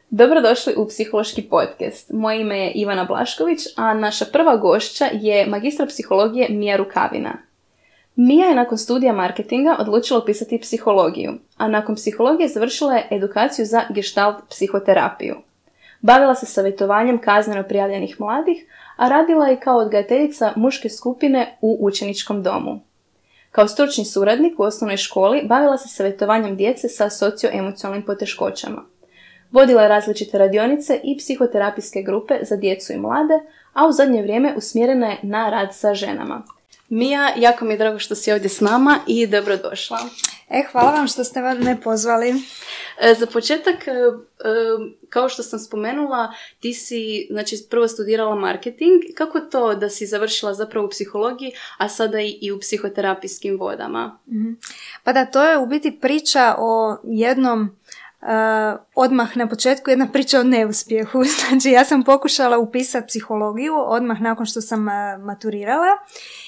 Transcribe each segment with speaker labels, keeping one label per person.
Speaker 1: Dobrodošli u Psihološki podcast. Moje ime je Ivana Blašković, a naša prva gošća je magistra psihologije Mija Rukavina. Mija je nakon studija marketinga odlučila upisati psihologiju, a nakon psihologije završila je edukaciju za gestalt psihoterapiju. Bavila se savjetovanjem kazneno prijavljenih mladih, a radila je kao odgajateljica muške skupine u učeničkom domu. Kao stručni suradnik u osnovnoj školi bavila se savjetovanjem djece sa socioemocionalnim poteškoćama. Vodila je različite radionice i psihoterapijske grupe za djecu i mlade, a u zadnje vrijeme usmjerena je na rad sa ženama. Mija, jako mi je drago što si ovdje s nama i dobrodošla.
Speaker 2: Hvala vam što ste me pozvali.
Speaker 1: Za početak, kao što sam spomenula, ti si prvo studirala marketing. Kako to da si završila zapravo u psihologiji, a sada i u psihoterapijskim vodama?
Speaker 2: Pa da, to je u biti priča o jednom odmah na početku, jedna priča o neuspjehu. Znači, ja sam pokušala upisati psihologiju odmah nakon što sam maturirala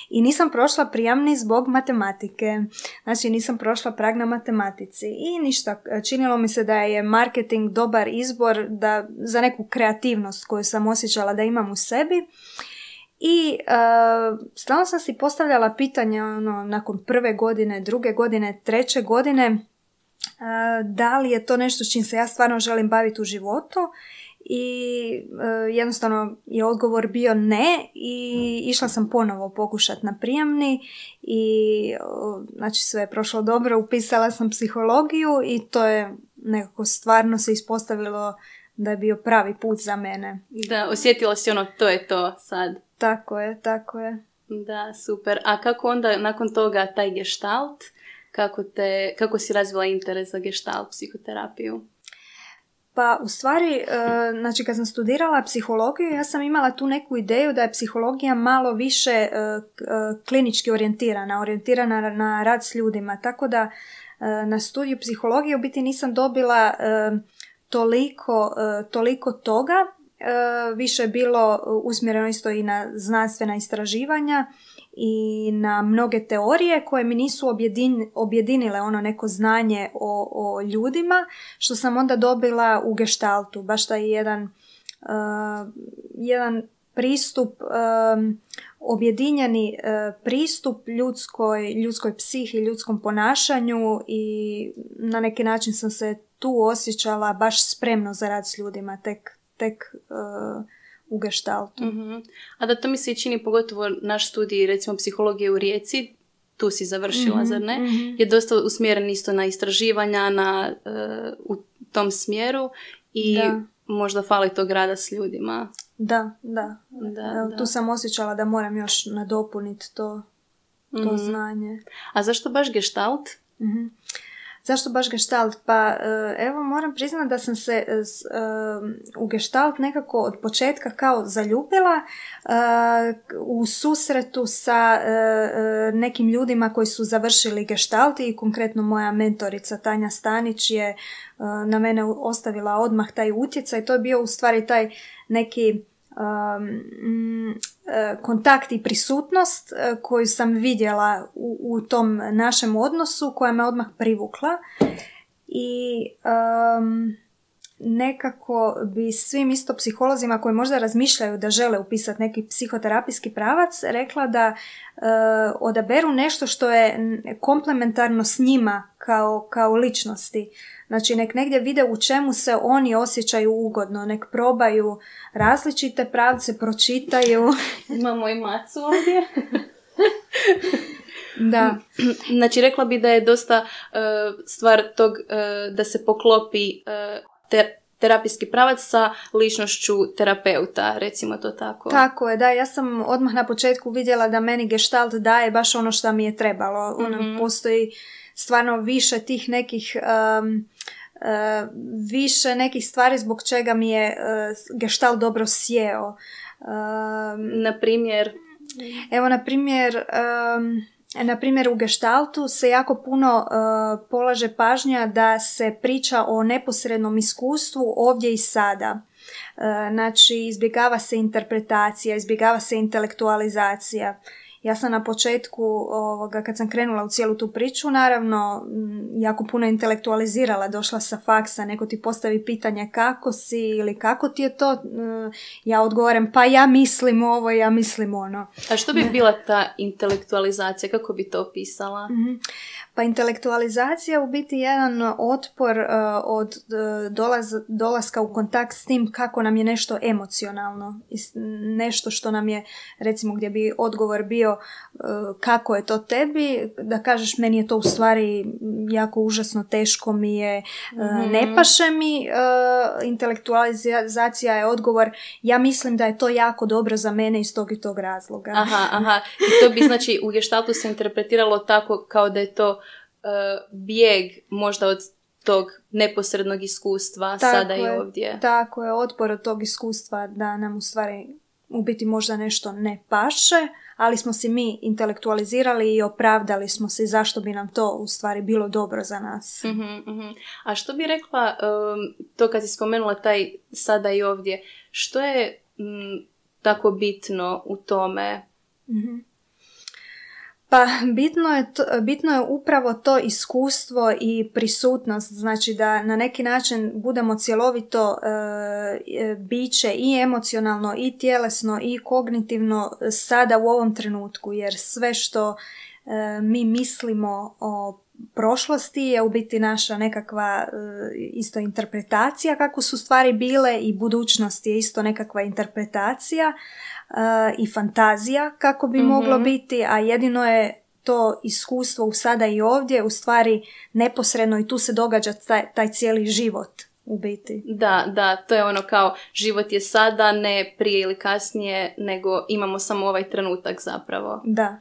Speaker 2: i nisam prošla prijamni zbog matematike. Znači, nisam prošla prag na matematici i ništa. Činilo mi se da je marketing dobar izbor za neku kreativnost koju sam osjećala da imam u sebi. I stalno sam si postavljala pitanja nakon prve godine, druge godine, treće godine, da li je to nešto s čim se ja stvarno želim baviti u životu, i jednostavno je odgovor bio ne i išla sam ponovo pokušati na prijemni i znači sve je prošlo dobro, upisala sam psihologiju i to je nekako stvarno se ispostavilo da je bio pravi put za mene.
Speaker 1: Da, osjetila si to je to sad.
Speaker 2: Tako je.
Speaker 1: Da, super. A kako onda nakon toga taj gestalt? Kako si razvila interes za gestalt psihoterapiju?
Speaker 2: Pa u stvari, znači kad sam studirala psihologiju, ja sam imala tu neku ideju da je psihologija malo više klinički orijentirana na rad s ljudima. Tako da na studiju psihologije u biti nisam dobila toliko toga. Više je bilo usmjereno isto i na znanstvena istraživanja i na mnoge teorije koje mi nisu objedinile ono neko znanje o ljudima, što sam onda dobila u gestaltu. Baš taj jedan pristup, objedinjeni pristup ljudskoj psihi, ljudskom ponašanju, i na neki način sam se tu osjećala baš spremno za rad s ljudima tek u gestaltu.
Speaker 1: Mm-hmm. A da to mi se čini, pogotovo naš studij, recimo psihologije u Rijeci, tu si završila, zar ne? Mm-hmm. Je dosta usmjeren isto na istraživanja, u tom smjeru i možda fali tog rada s ljudima.
Speaker 2: Da. Tu sam osjećala da moram još nadopuniti to znanje.
Speaker 1: A zašto baš gestalt?
Speaker 2: Mm-hmm. Zašto baš gestalt? Pa evo, moram priznati da sam se u gestalt nekako od početka kao zaljubila u susretu sa nekim ljudima koji su završili gestalt, i konkretno moja mentorica Tanja Stanić je na mene ostavila odmah taj utjecaj. To je bio u stvari taj neki kontakt i prisutnost koju sam vidjela u tom našem odnosu, koja me odmah privukla, i nekako bi svim isto psiholozima koji možda razmišljaju da žele upisati neki psihoterapijski pravac rekla da odaberu nešto što je komplementarno s njima kao ličnosti. Znači, nek negdje vide u čemu se oni osjećaju ugodno, nek probaju različite pravce, pročitaju.
Speaker 1: Imamo i Macu ovdje.
Speaker 2: Da.
Speaker 1: Znači, rekla bi da je dosta stvar tog da se poklopi terapijski pravac sa ličnošću terapeuta, recimo to tako.
Speaker 2: Tako je, da. Ja sam odmah na početku vidjela da meni gestalt daje baš ono što mi je trebalo. Mm-hmm. Postoji stvarno više tih nekih više nekih stvari zbog čega mi je gestalt dobro sjeo.
Speaker 1: Na primjer?
Speaker 2: Evo, na primjer u gestaltu se jako puno polaže pažnja da se priča o neposrednom iskustvu ovdje i sada. Znači, izbjegava se interpretacija, izbjegava se intelektualizacija. Ja sam na početku, kad sam krenula u cijelu tu priču, naravno, jako puno intelektualizirala, došla sa faksa, neko ti postavi pitanje kako si ili kako ti je to, ja odgovorim pa ja mislim ovo, ja mislim ono.
Speaker 1: A što bi bila ta intelektualizacija, kako bi to opisala?
Speaker 2: Pa intelektualizacija u biti jedan otpor od dolaska u kontakt s tim kako nam je nešto emocionalno. Nešto što nam je, recimo gdje bi odgovor bio kako je to tebi, da kažeš meni je to u stvari jako užasno, teško mi je, ne paše mi. Intelektualizacija je odgovor ja mislim da je to jako dobro za mene iz tog i tog razloga.
Speaker 1: Aha. I to bi znači u gestaltu se interpretiralo tako kao da je to bijeg možda od tog neposrednog iskustva sada i ovdje.
Speaker 2: Tako je, otpor od tog iskustva da nam u stvari u biti možda nešto ne paše, ali smo si mi intelektualizirali i opravdali smo se zašto bi nam to u stvari bilo dobro za nas.
Speaker 1: A što bi rekla, to kad si spomenula taj sada i ovdje, što je tako bitno u tome?
Speaker 2: Pa bitno je upravo to iskustvo i prisutnost, znači da na neki način budemo cjelovito biće i emocionalno i tjelesno i kognitivno sada u ovom trenutku, jer sve što mi mislimo o prošlosti je u biti naša nekakva isto interpretacija kako su stvari bile i budućnost je isto nekakva interpretacija i fantazija kako bi moglo biti, a jedino je to iskustvo u sada i ovdje u stvari neposredno i tu se događa taj cijeli život u biti.
Speaker 1: Da, to je ono kao život je sada, ne prije ili kasnije, nego imamo samo ovaj trenutak zapravo.
Speaker 2: Da.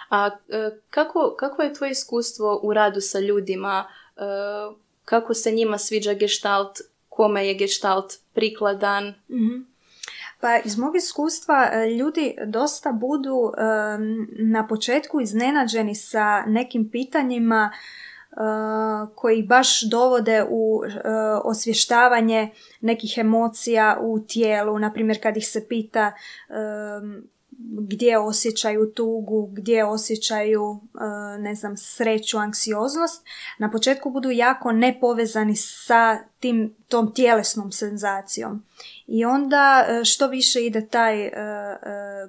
Speaker 1: A kako je tvoje iskustvo u radu sa ljudima? Kako se njima sviđa gestalt? Kome je gestalt prikladan?
Speaker 2: Pa iz mog iskustva ljudi dosta budu na početku iznenađeni sa nekim pitanjima koji baš dovode u osvještavanje nekih emocija u tijelu. Naprimjer, kad ih se pita gdje osjećaju tugu, gdje osjećaju sreću, anksioznost, na početku budu jako nepovezani sa tom tjelesnom senzacijom. I onda što više ide taj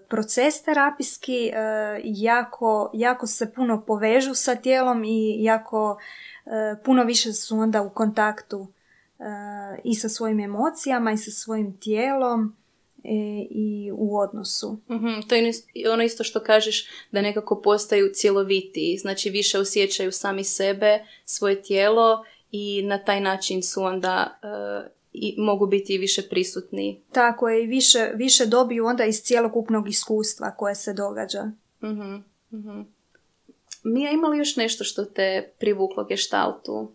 Speaker 2: proces terapijski, jako se puno povežu sa tijelom i jako puno više su onda u kontaktu i sa svojim emocijama i sa svojim tijelom i u odnosu.
Speaker 1: To je ono isto što kažeš, da nekako postaju cjelovitiji, znači više osjećaju sami sebe, svoje tijelo i na taj način su onda i mogu biti više prisutni.
Speaker 2: Tako je, i više dobiju onda iz cjelokupnog iskustva koje se događa.
Speaker 1: Mija, ima li još nešto što te privuklo gestaltu?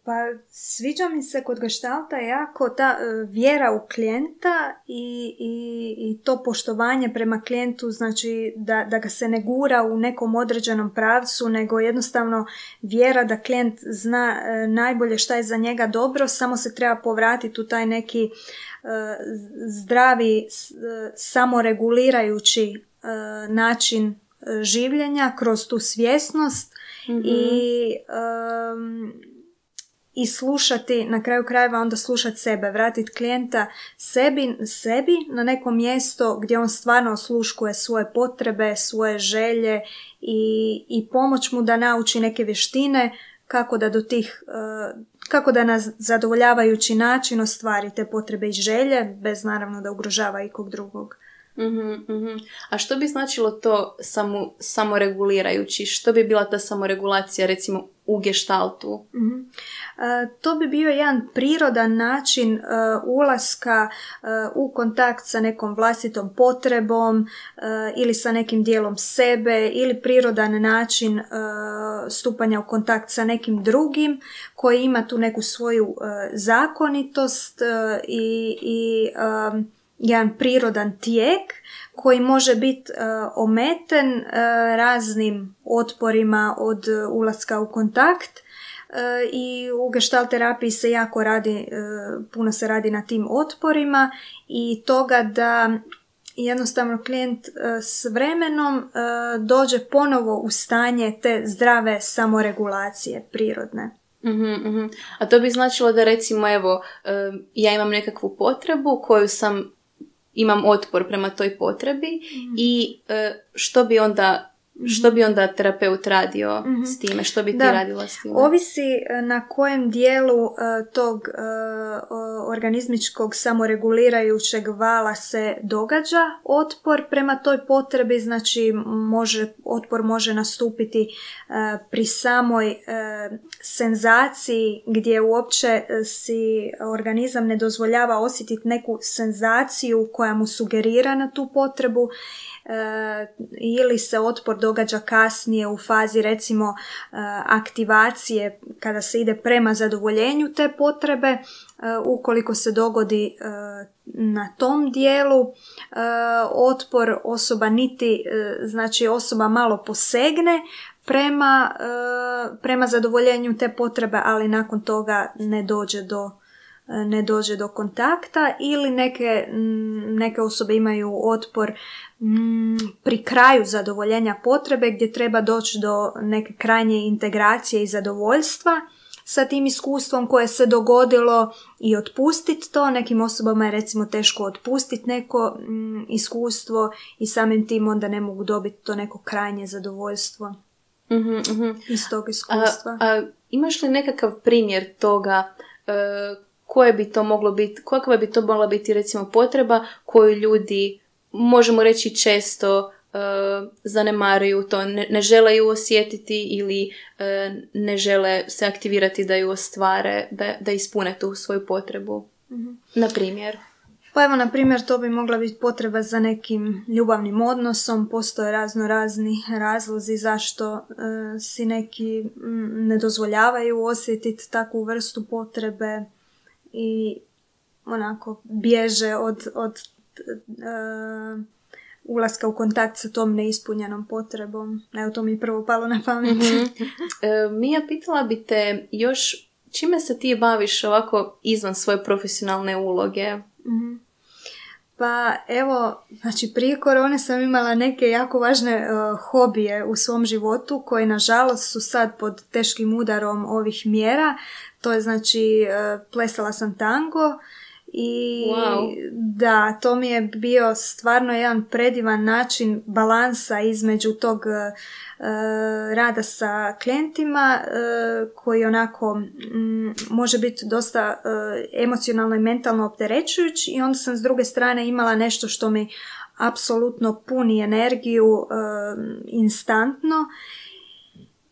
Speaker 2: Pa sviđa mi se kod gestalta jako ta vjera u klijenta i to poštovanje prema klijentu, znači da ga se ne gura u nekom određenom pravcu, nego jednostavno vjera da klijent zna najbolje šta je za njega dobro, samo se treba povratiti u taj neki zdravi, samoregulirajući način življenja kroz tu svjesnost i slušati, na kraju krajeva onda slušati sebe, vratiti klijenta sebi na neko mjesto gdje on stvarno osluškuje svoje potrebe, svoje želje i pomoć mu da nauči neke vještine kako da na zadovoljavajući način ostvari te potrebe i želje, bez naravno da ugrožava ikog drugog.
Speaker 1: A što bi značilo to samoregulirajući? Što bi bila ta samoregulacija recimo u gestaltu?
Speaker 2: To bi bio jedan prirodan način ulaska u kontakt sa nekom vlastitom potrebom ili sa nekim dijelom sebe, ili prirodan način stupanja u kontakt sa nekim drugim koji ima tu neku svoju zakonitost i jedan prirodan tijek koji može biti ometen raznim otporima od ulaska u kontakt i u gestalt terapiji se jako radi, puno se radi na tim otporima i toga da jednostavno klijent s vremenom dođe ponovo u stanje te zdrave samoregulacije prirodne.
Speaker 1: A to bi značilo da recimo evo ja imam nekakvu potrebu koju imam otpor prema toj potrebi i što bi onda terapeut radio s time? Što bi ti radila s time?
Speaker 2: Ovisi na kojem dijelu tog organizmičkog samoregulirajućeg vala se događa otpor prema toj potrebi. Znači otpor može nastupiti pri samoj senzaciji gdje uopće si organizam ne dozvoljava osjetiti neku senzaciju koja mu sugerira na tu potrebu. Ili se otpor događa kasnije u fazi recimo aktivacije kada se ide prema zadovoljenju te potrebe. Ukoliko se dogodi na tom dijelu otpor, osoba malo posegne prema zadovoljenju te potrebe, ali nakon toga ne dođe do kontakta, ili neke osobe imaju otpor pri kraju zadovoljenja potrebe gdje treba doći do neke krajnje integracije i zadovoljstva sa tim iskustvom koje se dogodilo i otpustiti to. Nekim osobama je recimo teško otpustiti neko iskustvo i samim tim onda ne mogu dobiti to neko krajnje zadovoljstvo iz tog iskustva.
Speaker 1: Imaš li nekakav primjer toga kakva bi to mogla biti recimo potreba koju ljudi, možemo reći, često zanemaruju, to ne žele ju osjetiti ili ne žele se aktivirati da ju ostvare, da ispune tu svoju potrebu. Na primjer?
Speaker 2: Pa evo, na primjer, to bi mogla biti potreba za nekim ljubavnim odnosom. Postoje razni razlozi zašto si neki ne dozvoljavaju osjetiti takvu vrstu potrebe i onako bježe od ulaska u kontakt sa tom neispunjenom potrebom. Evo, to mi prvo palo na pamet.
Speaker 1: Mija, pitala bi te još čime se ti baviš ovako izvan svoje profesionalne uloge?
Speaker 2: Pa evo, znači prije korone sam imala neke jako važne hobije u svom životu koji nažalost su sad pod teškim udarom ovih mjera. To je znači plesala sam tango i da, to mi je bio stvarno jedan predivan način balansa između tog rada sa klijentima koji onako može biti dosta emocionalno i mentalno opterećujući, i onda sam s druge strane imala nešto što mi apsolutno puni energiju instantno.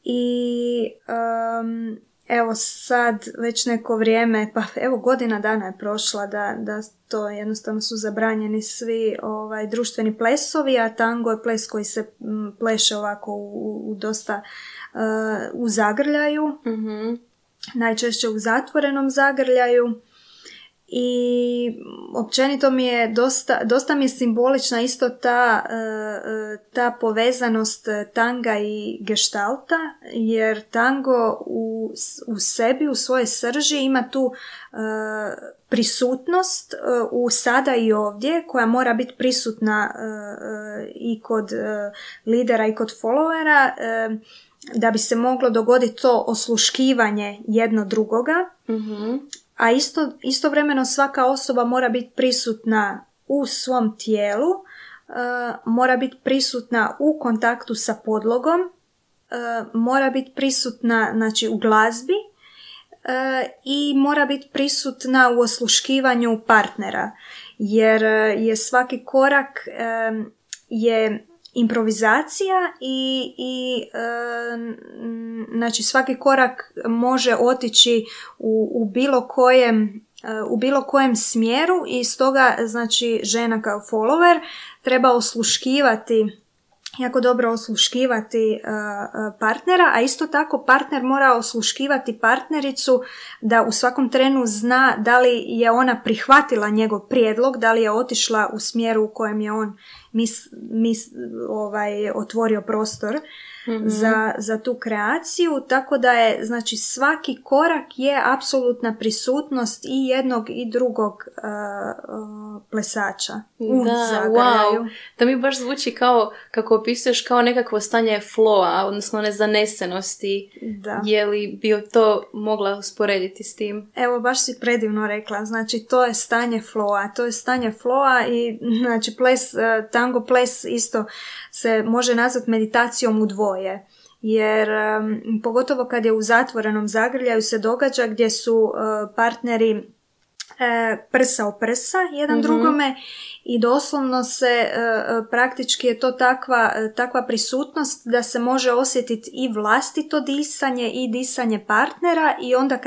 Speaker 2: I evo sad već neko vrijeme, pa evo godina dana je prošla da to jednostavno su zabranjeni svi društveni plesovi, a tango je ples koji se pleše ovako u dosta u zagrljaju, najčešće u zatvorenom zagrljaju. I općenito mi je dosta mi je simbolična isto ta povezanost tanga i geštalta, jer tango u sebi, u svojoj srži ima tu prisutnost u sada i ovdje koja mora biti prisutna i kod lidera i kod followera, da bi se moglo dogoditi to osluškivanje jedno drugoga. A istovremeno svaka osoba mora biti prisutna u svom tijelu, mora biti prisutna u kontaktu sa podlogom, mora biti prisutna, znači, u glazbi i mora biti prisutna u osluškivanju partnera, jer je svaki korak je improvizacija i znači svaki korak može otići u bilo kojem smjeru, i stoga znači žena kao follower treba osluškivati, jako dobro osluškivati partnera, a isto tako partner mora osluškivati partnericu da u svakom trenu zna da li je ona prihvatila njegov prijedlog, da li je otišla u smjeru u kojem je on otvorio prostor za tu kreaciju, tako da je, znači, svaki korak je apsolutna prisutnost i jednog i drugog plesača u zagrljaju.
Speaker 1: Wow. To mi baš zvuči kao, kako opisuješ, kao nekakvo stanje flowa, odnosno nezanesenosti.
Speaker 2: Da.
Speaker 1: Je li bi to mogla usporediti s tim?
Speaker 2: Evo, baš si predivno rekla. Znači, to je stanje flowa i, znači, tango ples isto se može nazvati meditacijom u dvoje. Jer pogotovo kad je u zatvorenom zagrljaju se događa gdje su partneri prsa o prsa jedan drugome i doslovno se praktički je to takva prisutnost da se može osjetiti i vlastito disanje i disanje partnera i onda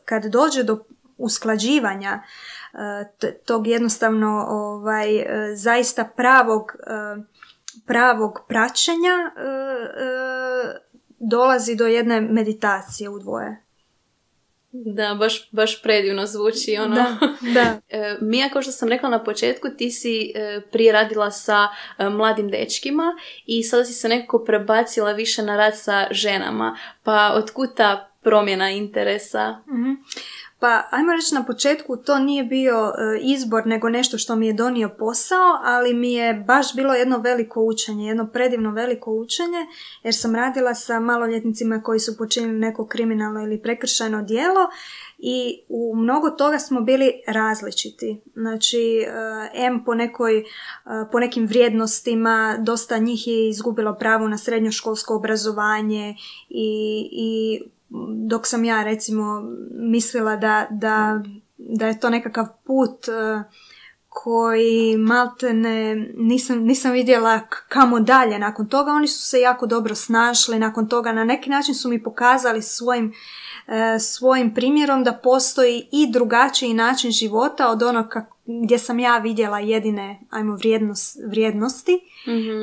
Speaker 2: kad dođe do usklađivanja tog jednostavno zaista pravog praćenja dolazi do jedne meditacije u dvoje.
Speaker 1: Da, baš predivno zvuči. Ono.
Speaker 2: Da.
Speaker 1: Mija, kao što sam rekla na početku, ti si prije radila sa mladim dečkima i sada si se nekako prebacila više na rad sa ženama. Pa otkud ta promjena interesa?
Speaker 2: Pa, ajmo reći na početku, to nije bio izbor, nego nešto što mi je donio posao, ali mi je baš bilo jedno veliko učenje, jedno predivno veliko učenje, jer sam radila sa maloljetnicima koji su počinili neko kriminalno ili prekršajno djelo i u mnogo toga smo bili različiti. Znači, po nekim vrijednostima, dosta njih je izgubilo pravo na srednjoškolsko obrazovanje i dok sam ja recimo mislila da je to nekakav put koji maltene nisam vidjela kamo dalje nakon toga, oni su se jako dobro snašli nakon toga, na neki način su mi pokazali svojim primjerom da postoji i drugačiji način života od onog gdje sam ja vidjela jedine vrijednosti.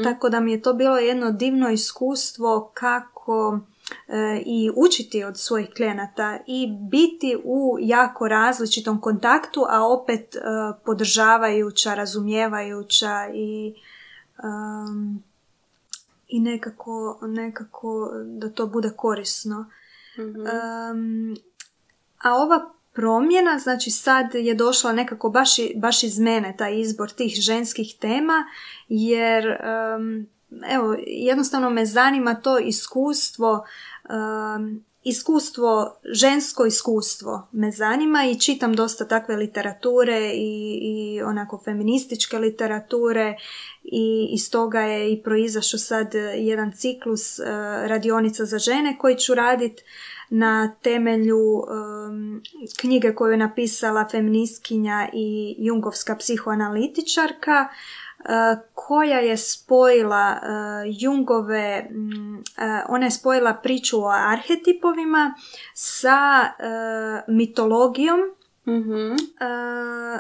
Speaker 2: Tako da mi je to bilo jedno divno iskustvo kako i učiti od svojih klijenata i biti u jako različitom kontaktu, a opet podržavajuća, razumijevajuća i nekako da to bude korisno. A ova promjena, znači sad je došla nekako baš iz mene, taj izbor tih ženskih tema, jer evo, jednostavno me zanima to žensko iskustvo me zanima i čitam dosta takve literature i onako feminističke literature i iz toga je i proizašao sad jedan ciklus radionica za žene koji ću raditi na temelju knjige koju je napisala feministkinja i jungovska psihoanalitičarka, koja je spojila Jungove, ona je spojila priču o arhetipovima sa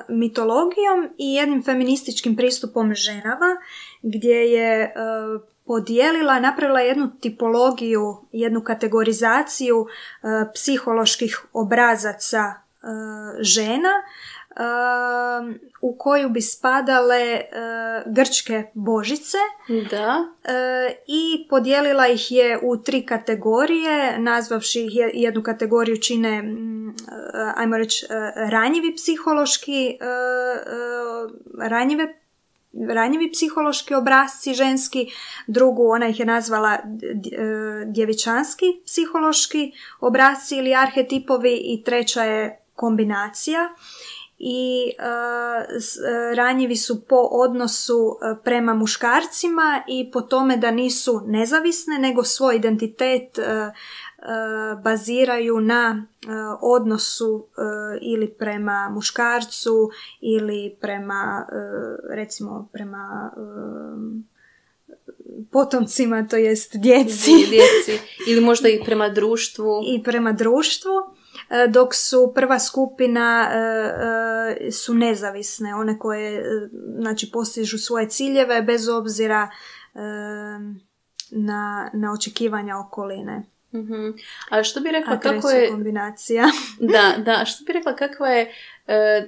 Speaker 2: mitologijom i jednim feminističkim pristupom ženama, gdje je napravila jednu tipologiju, jednu kategorizaciju psiholoških obrazaca žena, u koju bi spadale grčke božice.
Speaker 1: Da.
Speaker 2: I podijelila ih je u 3 kategorije, nazvavši ih jednu kategoriju čine, ajmo reći, ranjivi psihološki, ranjivi psihološki obrasci ženski, drugu ona ih je nazvala djevičanski psihološki obrasci ili arhetipovi i treća je kombinacija. I ranjivi su po odnosu prema muškarcima i po tome da nisu nezavisne, nego svoj identitet baziraju na odnosu ili prema muškarcu ili prema recimo prema potomcima, to jest djeci
Speaker 1: ili možda i prema društvu.
Speaker 2: Dok su prva skupina su nezavisne, one koje znači postižu svoje ciljeve bez obzira na očekivanja okoline.
Speaker 1: A što bi rekla kako je
Speaker 2: kombinacija?
Speaker 1: Da, što bi rekla kakva je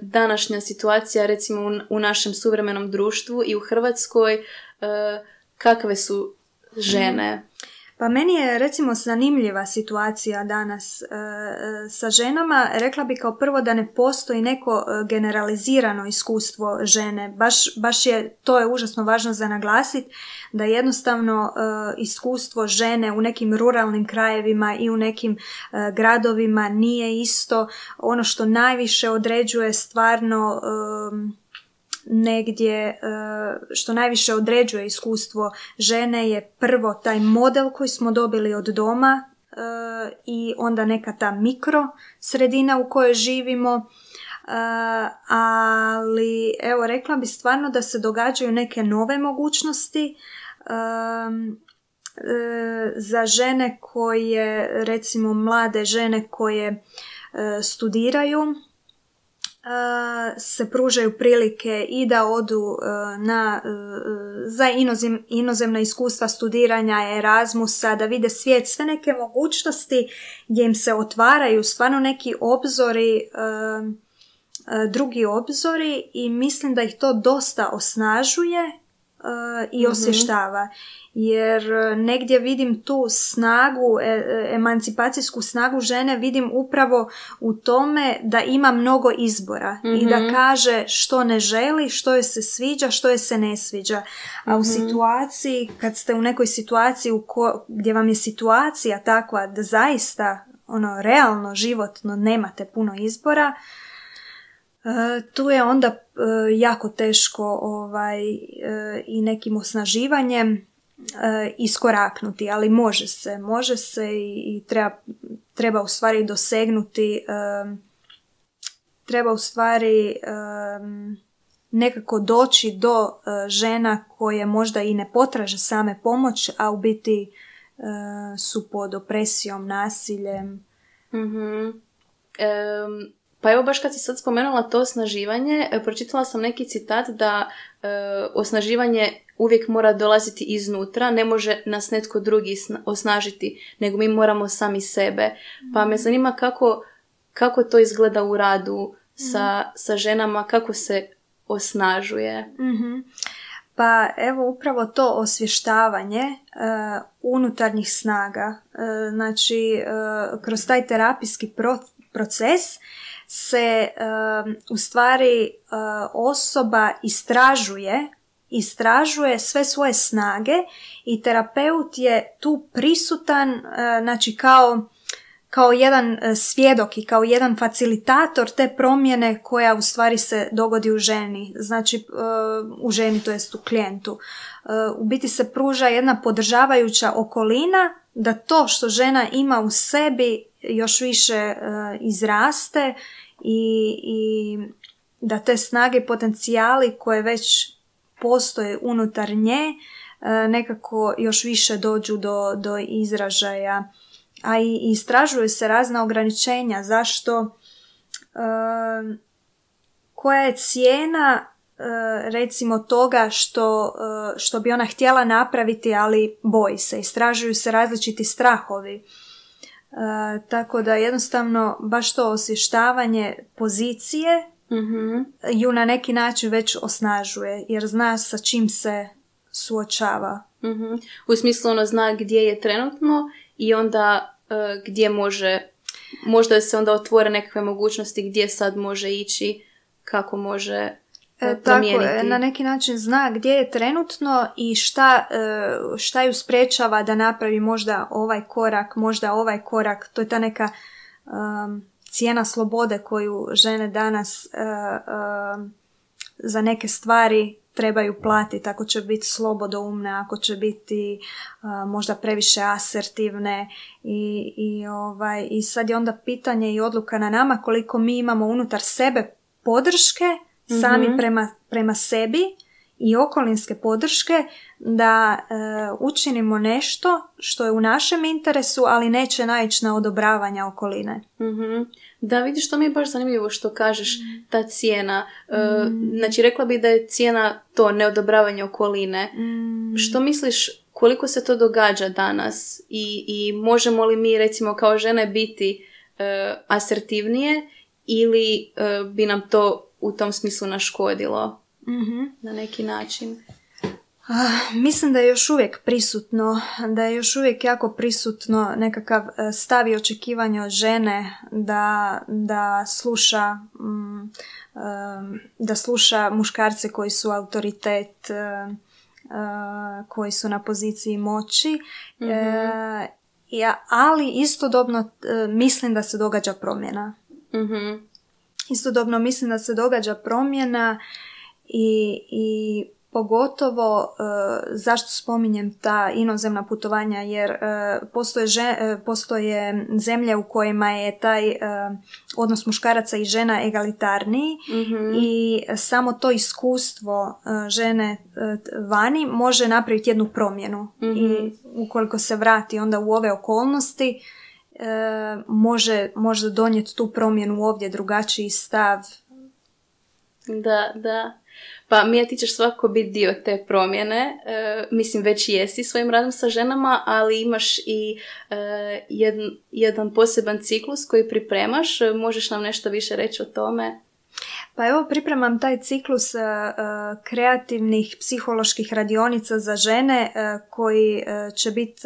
Speaker 1: današnja situacija recimo u našem suvremenom društvu i u Hrvatskoj, kakve su žene?
Speaker 2: Pa meni je recimo zanimljiva situacija danas sa ženama. Rekla bi kao prvo da ne postoji neko generalizirano iskustvo žene. Baš je, to je užasno važno za naglasiti, da jednostavno iskustvo žene u nekim ruralnim krajevima i u nekim gradovima nije isto. Ono što najviše određuje stvarno negdje, što najviše određuje iskustvo žene je prvo taj model koji smo dobili od doma i onda neka ta mikro sredina u kojoj živimo, ali evo rekla bi stvarno da se događaju neke nove mogućnosti za žene koje, recimo mlade žene koje studiraju, se pružaju prilike i da odu za inozemna iskustva studiranja, Erasmusa, da vide svijet, sve neke mogućnosti gdje im se otvaraju stvarno neki obzori, drugi obzori, i mislim da ih to dosta osnažuje i osvještava. Jer negdje vidim tu snagu, emancipacijsku snagu žene vidim upravo u tome da ima mnogo izbora i da kaže što ne želi, što joj se sviđa, što joj se ne sviđa. A u situaciji, kad ste u nekoj situaciji gdje vam je situacija takva da zaista realno, životno nemate puno izbora, tu je onda jako teško i nekim osnaživanjem iskoraknuti, ali može se i treba u stvari dosegnuti, treba u stvari nekako doći do žena koje možda i ne potraže same pomoć, a u biti su pod opresijom, nasiljem.
Speaker 1: Pa evo, baš kad si sad spomenula to osnaživanje, pročitala sam neki citat da osnaživanje uvijek mora dolaziti iznutra, ne može nas netko drugi osnažiti, nego mi moramo sami sebe. Pa me zanima kako to izgleda u radu sa ženama, kako se osnažuje.
Speaker 2: Pa evo upravo to osvještavanje unutarnjih snaga, znači kroz taj terapijski proces se u stvari osoba istražuje sve svoje snage i terapeut je tu prisutan, znači kao jedan svjedok i kao jedan facilitator te promjene koja u stvari se dogodi u ženi, znači u ženi, to jest u klijentu. U biti se pruža jedna podržavajuća okolina da to što žena ima u sebi još više izraste i da te snage i potencijali koje već postoje unutar nje nekako još više dođu do izražaja. A i istražuju se razna ograničenja, zašto, koja je cijena recimo toga što bi ona htjela napraviti, ali boji se. Istražuju se različiti strahovi. Tako da jednostavno baš to osvještavanje pozicije ju na neki način već osnažuje, jer zna sa čim se suočava.
Speaker 1: U smislu zna gdje je trenutno i onda gdje možda se onda otvore nekakve mogućnosti gdje sad može ići, kako može promijeniti.
Speaker 2: Tako, na neki način zna gdje je trenutno i šta ju sprečava da napravi možda ovaj korak. To je ta neka cijena slobode koju žene danas za neke stvari trebaju platiti. Ako će biti slobodoumne, ako će biti možda previše asertivne i sad je onda pitanje i odluka na nama koliko mi imamo unutar sebe podrške sami prema sebi i okolinske podrške da učinimo nešto što je u našem interesu, ali neće naići na odobravanja okoline.
Speaker 1: Da, vidiš, to mi je baš zanimljivo što kažeš, ta cijena. Znači, rekla bih da je cijena to neodobravanje okoline. Što misliš, koliko se to događa danas i možemo li mi, recimo, kao žene biti asertivnije ili bi nam to u tom smislu naškodilo na neki način?
Speaker 2: Mislim da je još uvijek prisutno, da je još uvijek jako prisutno nekakav stav i očekivanje od žene da sluša muškarce koji su autoritet, koji su na poziciji moći, ali istodobno mislim da se događa promjena. Istodobno mislim da se događa promjena i pogotovo zašto spominjem ta inozemna putovanja, jer postoje zemlje u kojima je taj odnos muškaraca i žena egalitarniji i samo to iskustvo žene vani može napraviti jednu promjenu i ukoliko se vrati onda u ove okolnosti može donijeti tu promjenu ovdje, drugačiji stav.
Speaker 1: Da. Pa Mija, ti ćeš svako biti dio te promjene, mislim već jesi svojim radom sa ženama, ali imaš i jedan poseban ciklus koji pripremaš, možeš nam nešto više reći o tome?
Speaker 2: Pa evo, pripremam taj ciklus kreativnih psiholoških radionica za žene koji će biti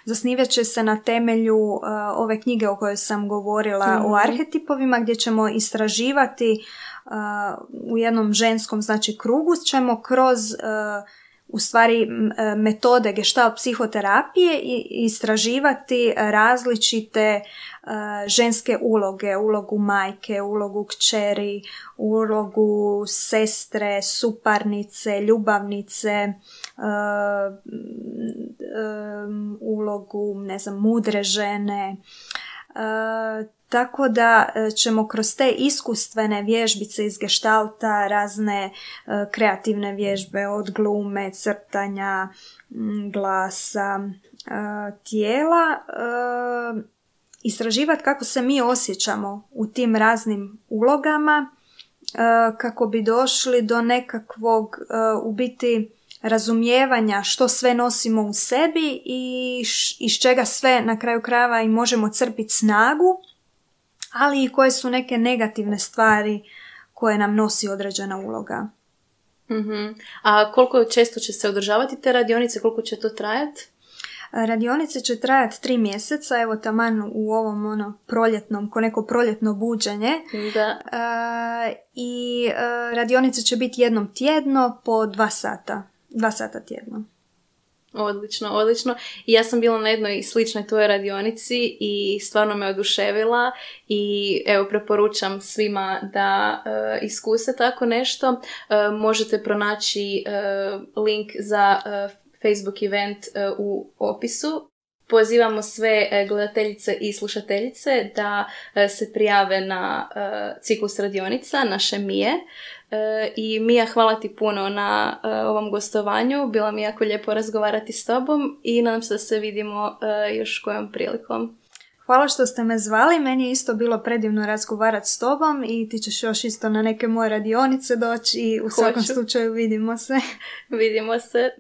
Speaker 2: zasnivat će se na temelju ove knjige o kojoj sam govorila o arhetipovima, gdje ćemo istraživati u jednom ženskom krugu ćemo kroz u stvari metode gestalt psihoterapije i istraživati različite ženske uloge, ulogu majke, ulogu kćeri, ulogu sestre, suparnice, ljubavnice, ulogu, mudre žene. Tako da ćemo kroz te iskustvene vježbice iz geštalta, razne kreativne vježbe od glume, crtanja, glasa, tijela, istraživati kako se mi osjećamo u tim raznim ulogama, kako bi došli do nekakvog u biti razumijevanja što sve nosimo u sebi i iz čega sve na kraju krajeva i možemo crpiti snagu, ali i koje su neke negativne stvari koje nam nosi određena uloga.
Speaker 1: A koliko često će se održavati te radionice, koliko će to trajati?
Speaker 2: Radionice će trajati 3 mjeseca, evo taman u ovom proljetnom, ko neko proljetno buđenje.
Speaker 1: Da.
Speaker 2: I radionice će biti jednom tjedno po 2 sata. 2 sata tjedno.
Speaker 1: Odlično. I ja sam bila na jednoj sličnoj tvojoj radionici i stvarno me oduševila i evo preporučam svima da iskuse tako nešto. Možete pronaći link za Facebook event u opisu. Pozivamo sve gledateljice i slušateljice da se prijave na ciklus radionica naše Mije. I Mija, hvala ti puno na ovom gostovanju. Bilo mi jako lijepo razgovarati s tobom i nadam se da se vidimo još kojom prilikom.
Speaker 2: Hvala što ste me zvali, meni je isto bilo predivno razgovarati s tobom i ti ćeš još isto na neke moje radionice doći i u svakom slučaju vidimo se.
Speaker 1: Vidimo se.